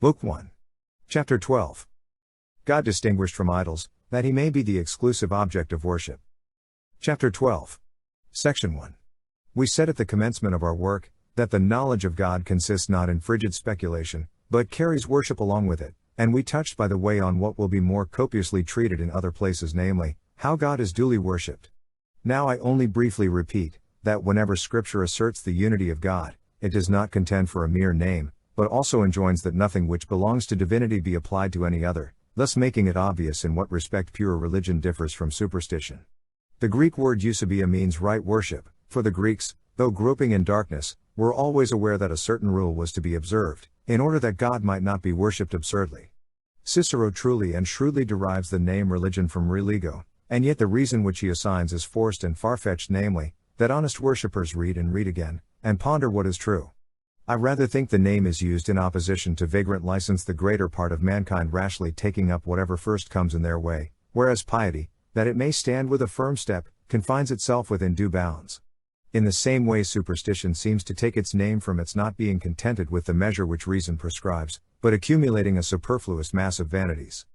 Book 1. Chapter 12. God distinguished from idols, that he may be the exclusive object of worship. Chapter 12. Section 1. We said at the commencement of our work, that the knowledge of God consists not in frigid speculation, but carries worship along with it, and we touched by the way on what will be more copiously treated in other places, namely, how God is duly worshipped. Now I only briefly repeat, that whenever Scripture asserts the unity of God, it does not contend for a mere name, but also enjoins that nothing which belongs to divinity be applied to any other, thus making it obvious in what respect pure religion differs from superstition. The Greek word eusebia means right worship, for the Greeks, though groping in darkness, were always aware that a certain rule was to be observed, in order that God might not be worshipped absurdly. Cicero truly and shrewdly derives the name religion from religo, and yet the reason which he assigns is forced and far-fetched, namely, that honest worshippers read and read again, and ponder what is true. I rather think the name is used in opposition to vagrant license, the greater part of mankind rashly taking up whatever first comes in their way, whereas piety, that it may stand with a firm step, confines itself within due bounds. In the same way superstition seems to take its name from its not being contented with the measure which reason prescribes, but accumulating a superfluous mass of vanities.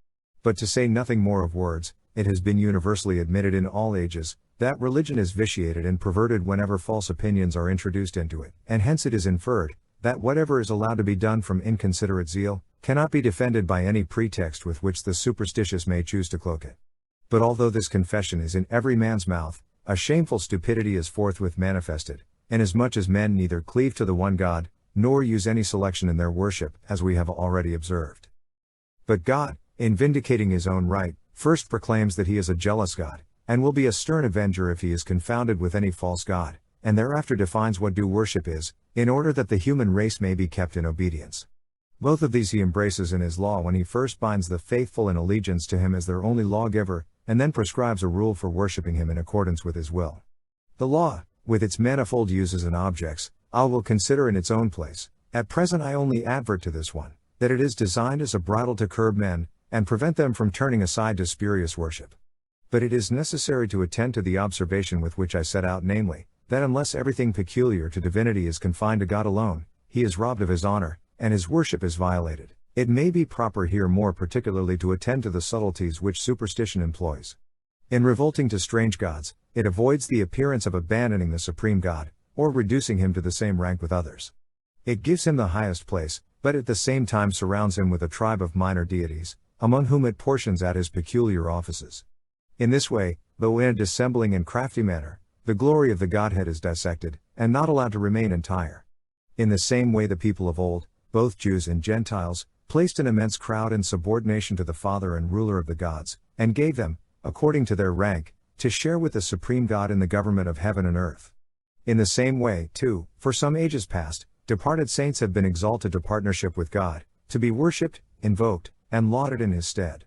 But to say nothing more of words, it has been universally admitted in all ages, that religion is vitiated and perverted whenever false opinions are introduced into it, and hence it is inferred, that whatever is allowed to be done from inconsiderate zeal, cannot be defended by any pretext with which the superstitious may choose to cloak it. But although this confession is in every man's mouth, a shameful stupidity is forthwith manifested, inasmuch as men neither cleave to the one God, nor use any selection in their worship, as we have already observed. But God, in vindicating his own right, first proclaims that he is a jealous God, and will be a stern avenger if he is confounded with any false god, and thereafter defines what due worship is, in order that the human race may be kept in obedience. Both of these he embraces in his law when he first binds the faithful in allegiance to him as their only lawgiver, and then prescribes a rule for worshipping him in accordance with his will. The law, with its manifold uses and objects, I will consider in its own place. At present I only advert to this one, that it is designed as a bridle to curb men, and prevent them from turning aside to spurious worship. But it is necessary to attend to the observation with which I set out, namely, that unless everything peculiar to divinity is confined to God alone, he is robbed of his honor, and his worship is violated. It may be proper here more particularly to attend to the subtleties which superstition employs. In revolting to strange gods, it avoids the appearance of abandoning the supreme God, or reducing him to the same rank with others. It gives him the highest place, but at the same time surrounds him with a tribe of minor deities, among whom it portions out his peculiar offices. In this way, though in a dissembling and crafty manner, the glory of the Godhead is dissected, and not allowed to remain entire. In the same way the people of old, both Jews and Gentiles, placed an immense crowd in subordination to the Father and ruler of the gods, and gave them, according to their rank, to share with the supreme God in the government of heaven and earth. In the same way, too, for some ages past, departed saints have been exalted to partnership with God, to be worshipped, invoked, and lauded in his stead.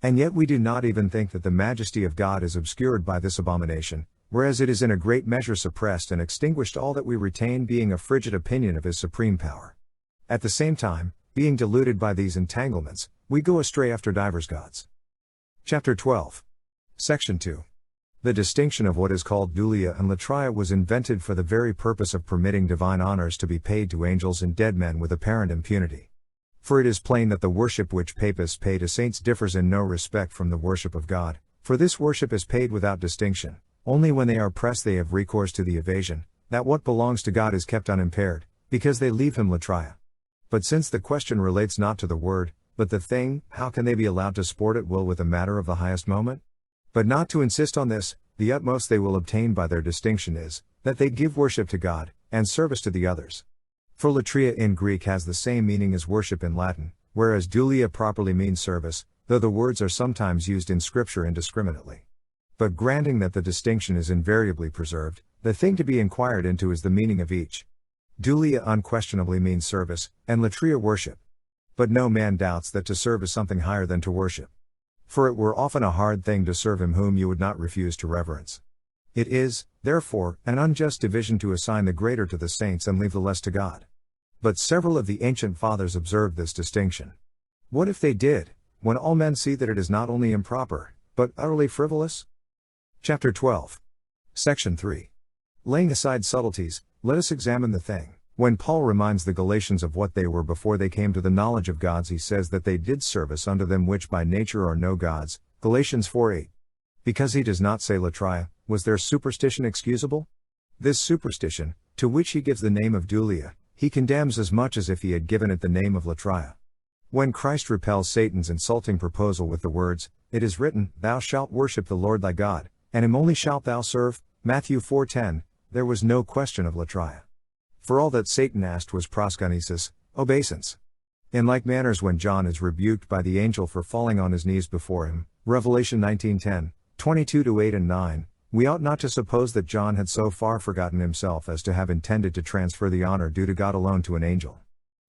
And yet we do not even think that the majesty of God is obscured by this abomination, whereas it is in a great measure suppressed and extinguished, all that we retain being a frigid opinion of his supreme power. At the same time, being deluded by these entanglements, we go astray after divers gods. Chapter 12. Section 2. The distinction of what is called dulia and latria was invented for the very purpose of permitting divine honors to be paid to angels and dead men with apparent impunity. For it is plain that the worship which papists pay to saints differs in no respect from the worship of God, for this worship is paid without distinction. Only when they are pressed they have recourse to the evasion, that what belongs to God is kept unimpaired, because they leave him latria. But since the question relates not to the word, but the thing, how can they be allowed to sport at will with a matter of the highest moment? But not to insist on this, the utmost they will obtain by their distinction is, that they give worship to God, and service to the others. For latria in Greek has the same meaning as worship in Latin, whereas dulia properly means service, though the words are sometimes used in Scripture indiscriminately. But granting that the distinction is invariably preserved, the thing to be inquired into is the meaning of each. Dulia unquestionably means service, and latria worship. But no man doubts that to serve is something higher than to worship. For it were often a hard thing to serve him whom you would not refuse to reverence. It is, therefore, an unjust division to assign the greater to the saints and leave the less to God. But several of the ancient fathers observed this distinction. What if they did, when all men see that it is not only improper, but utterly frivolous? Chapter 12. Section 3. Laying aside subtleties, let us examine the thing, When Paul reminds the Galatians of what they were before they came to the knowledge of gods, he says that they did service unto them which by nature are no gods, Galatians 4:8. Because he does not say latria, was their superstition excusable? This superstition, to which he gives the name of dulia, he condemns as much as if he had given it the name of latria. When Christ repels Satan's insulting proposal with the words, "It is written, Thou shalt worship the Lord thy God, and him only shalt thou serve," Matthew 4:10, there was no question of latria. For all that Satan asked was proskynesis, obeisance. In like manners, when John is rebuked by the angel for falling on his knees before him, Revelation 19:10, 22-8 and 9, we ought not to suppose that John had so far forgotten himself as to have intended to transfer the honor due to God alone to an angel.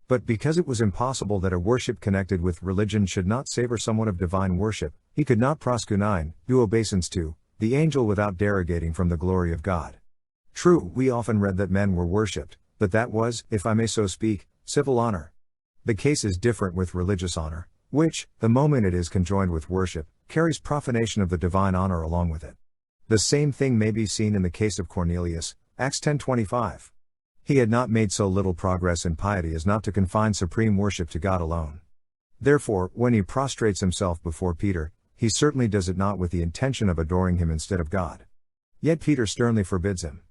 But because it was impossible that a worship connected with religion should not savor somewhat of divine worship, he could not proskunine, do obeisance to, the angel without derogating from the glory of God. True, we often read that men were worshipped, but that was, if I may so speak, civil honor. The case is different with religious honor, which, the moment it is conjoined with worship, carries profanation of the divine honor along with it. The same thing may be seen in the case of Cornelius, Acts 10:25. He had not made so little progress in piety as not to confine supreme worship to God alone. Therefore, when he prostrates himself before Peter, he certainly does it not with the intention of adoring him instead of God. Yet Peter sternly forbids him.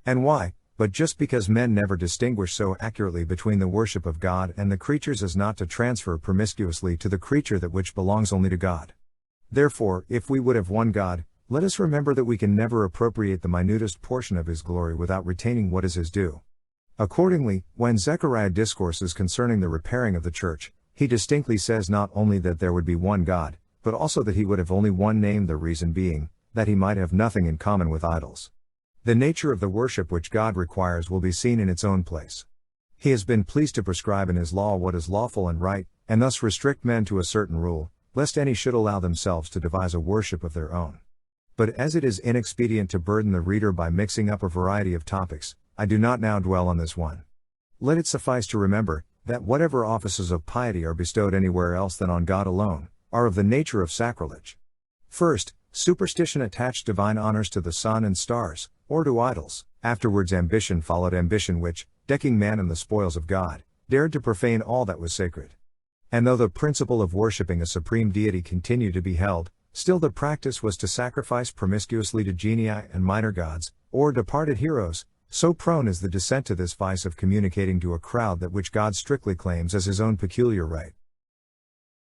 And why? But just because men never distinguish so accurately between the worship of God and the creatures as not to transfer promiscuously to the creature that which belongs only to God. Therefore, if we would have one God, let us remember that we can never appropriate the minutest portion of his glory without retaining what is his due. Accordingly, when Zechariah discourses concerning the repairing of the church, he distinctly says not only that there would be one God, but also that he would have only one name, the reason being, that he might have nothing in common with idols. The nature of the worship which God requires will be seen in its own place. He has been pleased to prescribe in his law what is lawful and right, and thus restrict men to a certain rule, lest any should allow themselves to devise a worship of their own. But as it is inexpedient to burden the reader by mixing up a variety of topics, I do not now dwell on this one. Let it suffice to remember, that whatever offices of piety are bestowed anywhere else than on God alone, are of the nature of sacrilege. First, superstition attached divine honors to the sun and stars, or to idols. Afterwards ambition followed ambition which, decking man in the spoils of God, dared to profane all that was sacred. And though the principle of worshipping a supreme deity continued to be held, still the practice was to sacrifice promiscuously to genii and minor gods, or departed heroes, so prone is the descent to this vice of communicating to a crowd that which God strictly claims as his own peculiar right.